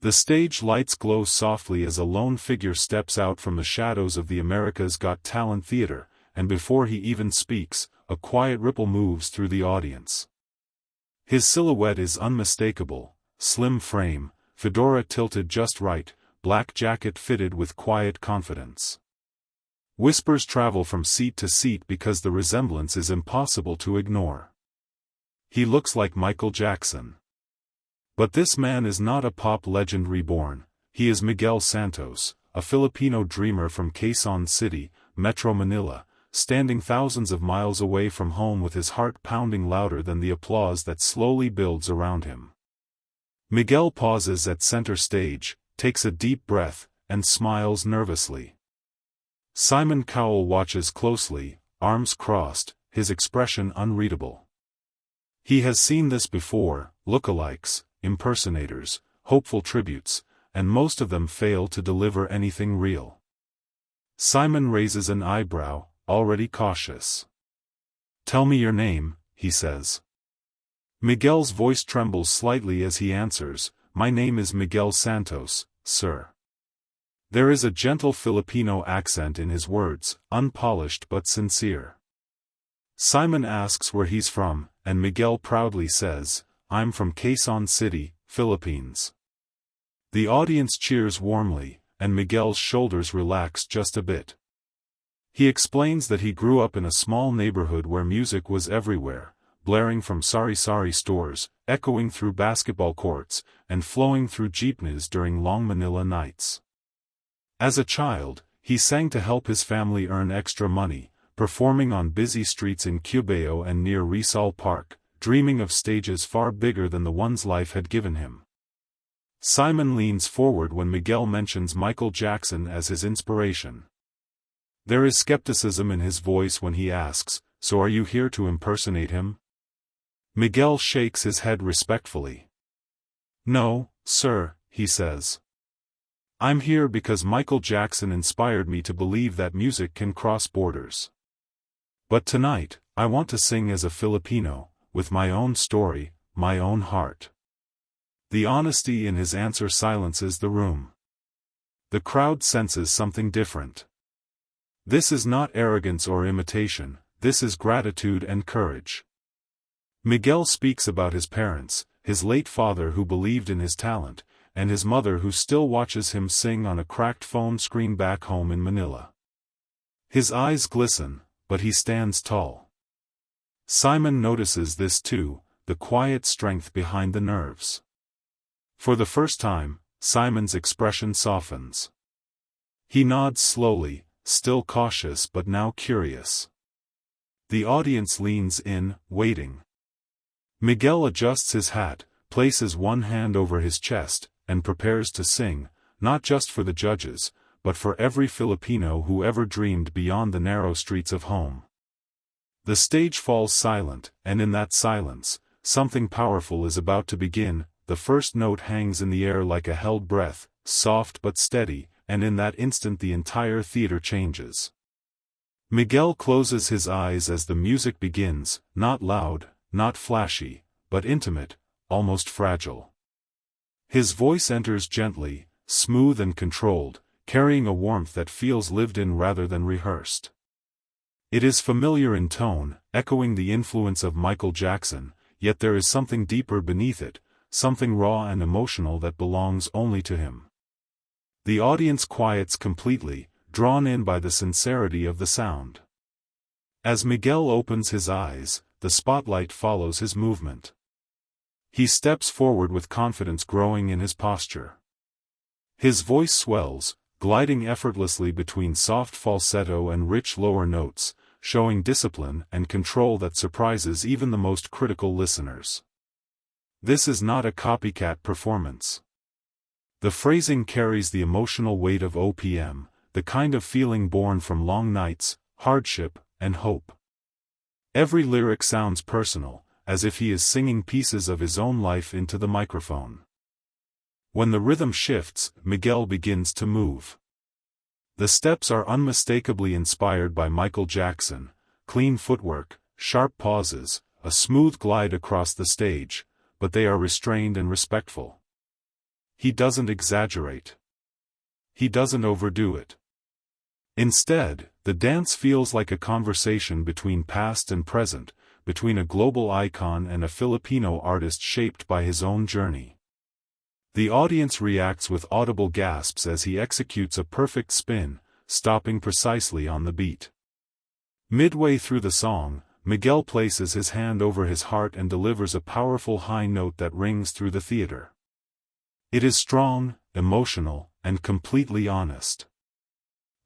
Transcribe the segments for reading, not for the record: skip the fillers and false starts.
The stage lights glow softly as a lone figure steps out from the shadows of the America's Got Talent theater, and before he even speaks, a quiet ripple moves through the audience. His silhouette is unmistakable: slim frame, fedora tilted just right, black jacket fitted with quiet confidence. Whispers travel from seat to seat because the resemblance is impossible to ignore. He looks like Michael Jackson. But this man is not a pop legend reborn. He is Miguel Santos, a Filipino dreamer from Quezon City, Metro Manila, standing thousands of miles away from home with his heart pounding louder than the applause that slowly builds around him. Miguel pauses at center stage, takes a deep breath, and smiles nervously. Simon Cowell watches closely, arms crossed, his expression unreadable. He has seen this before: lookalikes, impersonators, hopeful tributes, and most of them fail to deliver anything real. Simon raises an eyebrow, already cautious. "Tell me your name," he says. Miguel's voice trembles slightly as he answers, "My name is Miguel Santos, sir." There is a gentle Filipino accent in his words, unpolished but sincere. Simon asks where he's from, and Miguel proudly says, "I'm from Quezon City, Philippines." The audience cheers warmly, and Miguel's shoulders relax just a bit. He explains that he grew up in a small neighborhood where music was everywhere, blaring from sari-sari stores, echoing through basketball courts, and flowing through jeepneys during long Manila nights. As a child, he sang to help his family earn extra money, performing on busy streets in Cubao and near Rizal Park, dreaming of stages far bigger than the ones life had given him. Simon leans forward when Miguel mentions Michael Jackson as his inspiration. There is skepticism in his voice when he asks, "So are you here to impersonate him?" Miguel shakes his head respectfully. "No, sir," he says. "I'm here because Michael Jackson inspired me to believe that music can cross borders. But tonight, I want to sing as a Filipino, with my own story, my own heart." The honesty in his answer silences the room. The crowd senses something different. This is not arrogance or imitation, this is gratitude and courage. Miguel speaks about his parents, his late father who believed in his talent, and his mother who still watches him sing on a cracked phone screen back home in Manila. His eyes glisten, but he stands tall. Simon notices this too, the quiet strength behind the nerves. For the first time, Simon's expression softens. He nods slowly, still cautious but now curious. The audience leans in, waiting. Miguel adjusts his hat, places one hand over his chest, and prepares to sing, not just for the judges, but for every Filipino who ever dreamed beyond the narrow streets of home. The stage falls silent, and in that silence, something powerful is about to begin. The first note hangs in the air like a held breath, soft but steady, and in that instant the entire theater changes. Miguel closes his eyes as the music begins, not loud, not flashy, but intimate, almost fragile. His voice enters gently, smooth and controlled, carrying a warmth that feels lived in rather than rehearsed. It is familiar in tone, echoing the influence of Michael Jackson, yet there is something deeper beneath it, something raw and emotional that belongs only to him. The audience quiets completely, drawn in by the sincerity of the sound. As Miguel opens his eyes, the spotlight follows his movement. He steps forward with confidence growing in his posture. His voice swells, gliding effortlessly between soft falsetto and rich lower notes, showing discipline and control that surprises even the most critical listeners. This is not a copycat performance. The phrasing carries the emotional weight of OPM, the kind of feeling born from long nights, hardship, and hope. Every lyric sounds personal, as if he is singing pieces of his own life into the microphone. When the rhythm shifts, Miguel begins to move. The steps are unmistakably inspired by Michael Jackson: clean footwork, sharp pauses, a smooth glide across the stage, but they are restrained and respectful. he doesn't exaggerate. He doesn't overdo it. Instead, the dance feels like a conversation between past and present, between a global icon and a Filipino artist shaped by his own journey. The audience reacts with audible gasps as he executes a perfect spin, stopping precisely on the beat. Midway through the song, Miguel places his hand over his heart and delivers a powerful high note that rings through the theater. It is strong, emotional, and completely honest.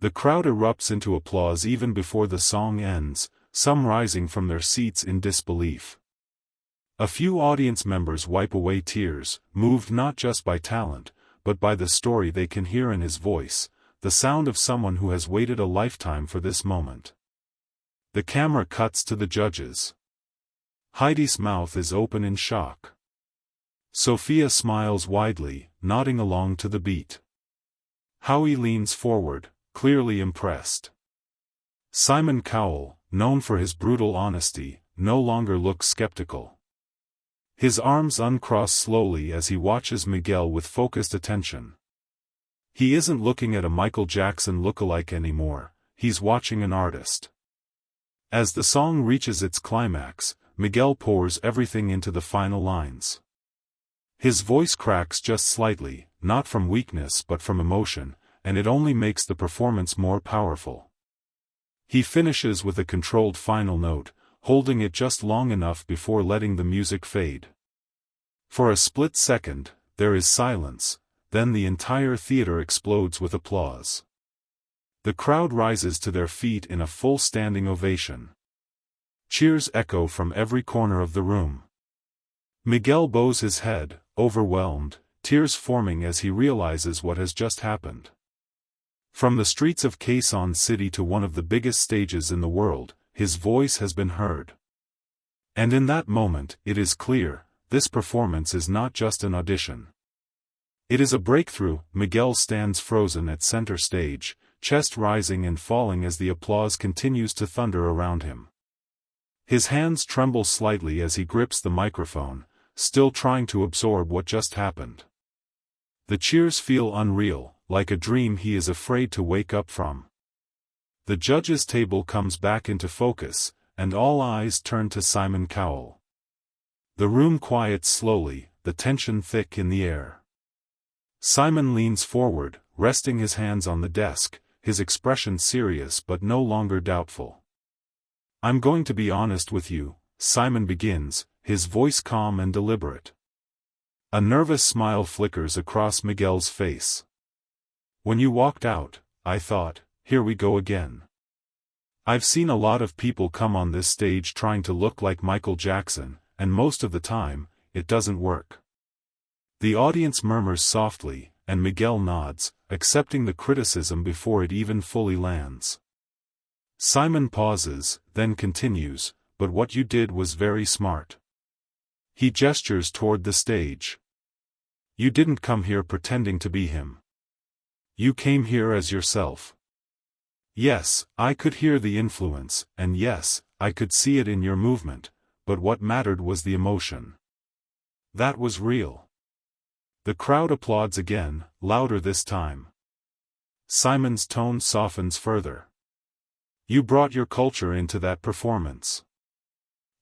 The crowd erupts into applause even before the song ends, some rising from their seats in disbelief. A few audience members wipe away tears, moved not just by talent, but by the story they can hear in his voice, the sound of someone who has waited a lifetime for this moment. The camera cuts to the judges. Heidi's mouth is open in shock. Sophia smiles widely, nodding along to the beat. Howie leans forward, clearly impressed. Simon Cowell, known for his brutal honesty, no longer looks skeptical. His arms uncross slowly as he watches Miguel with focused attention. He isn't looking at a Michael Jackson lookalike anymore, he's watching an artist. As the song reaches its climax, Miguel pours everything into the final lines. His voice cracks just slightly, not from weakness but from emotion, and it only makes the performance more powerful. He finishes with a controlled final note, holding it just long enough before letting the music fade. For a split second, there is silence, then the entire theater explodes with applause. The crowd rises to their feet in a full standing ovation. Cheers echo from every corner of the room. Miguel bows his head, overwhelmed, tears forming as he realizes what has just happened. From the streets of Quezon City to one of the biggest stages in the world, his voice has been heard. And in that moment, it is clear, this performance is not just an audition. It is a breakthrough. Miguel stands frozen at center stage, chest rising and falling as the applause continues to thunder around him. His hands tremble slightly as he grips the microphone, still trying to absorb what just happened. The cheers feel unreal, like a dream he is afraid to wake up from. The judges' table comes back into focus, and all eyes turn to Simon Cowell. The room quiets slowly, the tension thick in the air. Simon leans forward, resting his hands on the desk, his expression serious but no longer doubtful. "I'm going to be honest with you," Simon begins, his voice calm and deliberate. A nervous smile flickers across Miguel's face. "When you walked out, I thought, here we go again. I've seen a lot of people come on this stage trying to look like Michael Jackson, and most of the time, it doesn't work." The audience murmurs softly, and Miguel nods, accepting the criticism before it even fully lands. Simon pauses, then continues, "But what you did was very smart." He gestures toward the stage. "You didn't come here pretending to be him. You came here as yourself. Yes, I could hear the influence, and yes, I could see it in your movement, but what mattered was the emotion. That was real." The crowd applauds again, louder this time. Simon's tone softens further. "You brought your culture into that performance.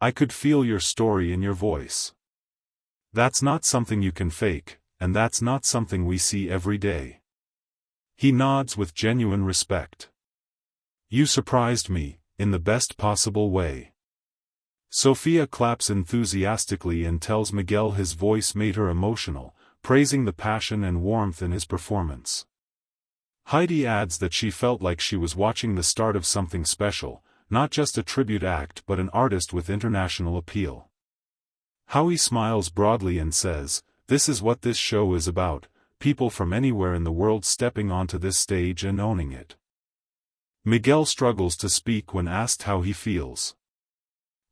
I could feel your story in your voice. That's not something you can fake, and that's not something we see every day." He nods with genuine respect. "You surprised me, in the best possible way." Sophia claps enthusiastically and tells Miguel his voice made her emotional, praising the passion and warmth in his performance. Heidi adds that she felt like she was watching the start of something special, not just a tribute act but an artist with international appeal. Howie smiles broadly and says, "This is what this show is about, people from anywhere in the world stepping onto this stage and owning it." Miguel struggles to speak when asked how he feels.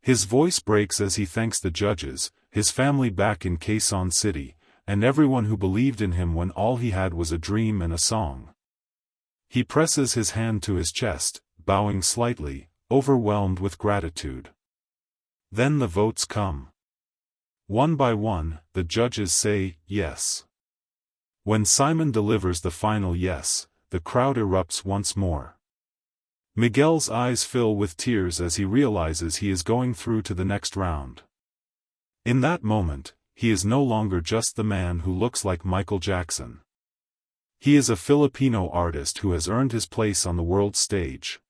His voice breaks as he thanks the judges, his family back in Quezon City, and everyone who believed in him when all he had was a dream and a song. He presses his hand to his chest, bowing slightly, overwhelmed with gratitude. Then the votes come. One by one, the judges say, yes. When Simon delivers the final yes, the crowd erupts once more. Miguel's eyes fill with tears as he realizes he is going through to the next round. In that moment, he is no longer just the man who looks like Michael Jackson. He is a Filipino artist who has earned his place on the world stage.